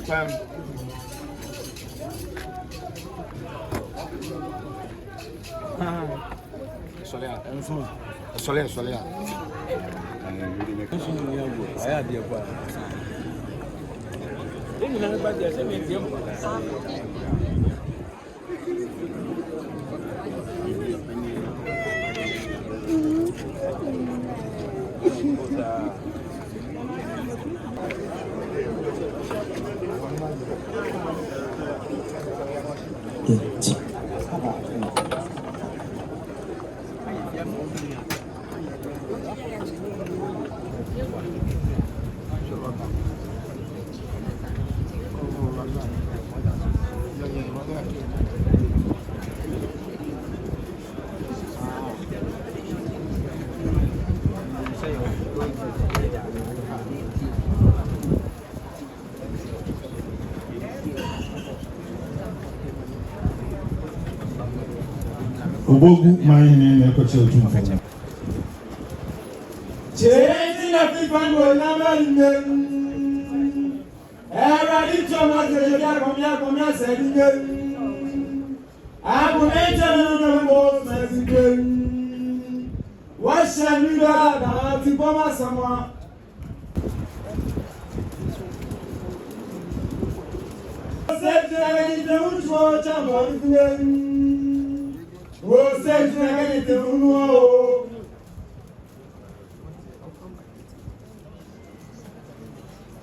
Clem. Soleil. Obogu mine na ekoche otumfo. Chezi na fifango na mane. Era di choma zeja komia sedinge. Abu meja no mo sedinge. Washa nida na tipoma samwa. Seja ni de uncho chamba nge. Você já tem um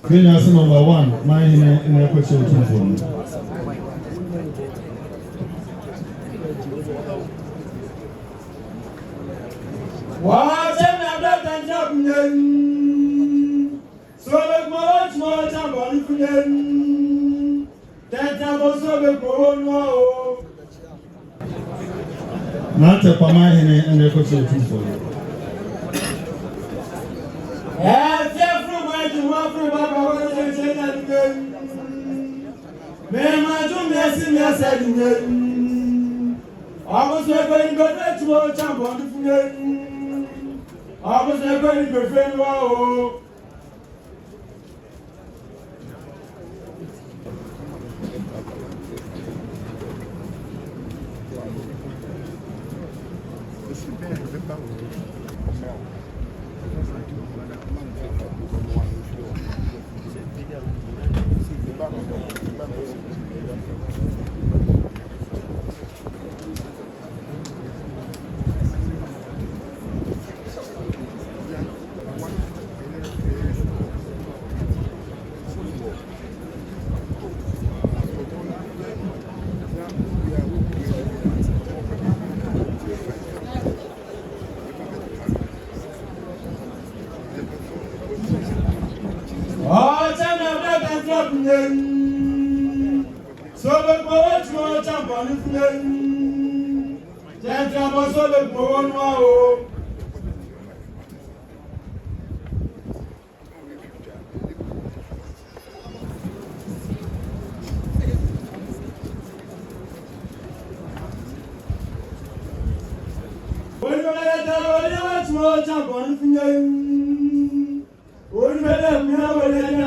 Kenya number 1, mine in a question to What's another job? So much more time on the that I was so the not a Pamahine and a question to So the poet more jump on the flame. Jam was so the poem. When you let the more jump on the flame. When you let me have a little.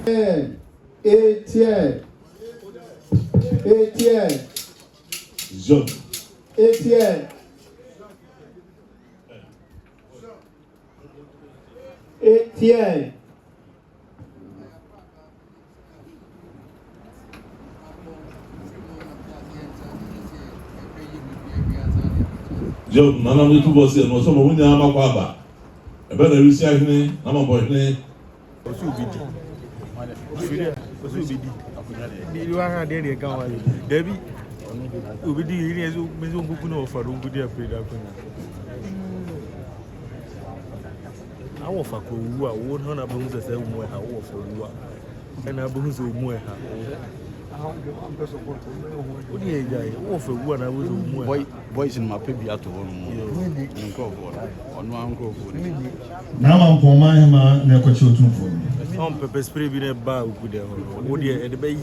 Etienne. Job. Etienne. Job, nana mi tu bosi no so mo munya amakwaba. Ebe na risi ahene, na mo bohene. Osu bidi. Di wa de de kan wa. Debi. Obidi iri ezo mezo ngugu na ofaru ngudi apeda konya. Awo fa ko wu a wo na bo nse se mu ha wo fa wu a. Na bo nse mu ha. Odi e jai, wo fa wu na wo mu ha. Boys in my baby at home. Na ma mpoma hema na ekwachi otumfo. On pepper spray bi na ba ogu de ho. Wo de e de ba yi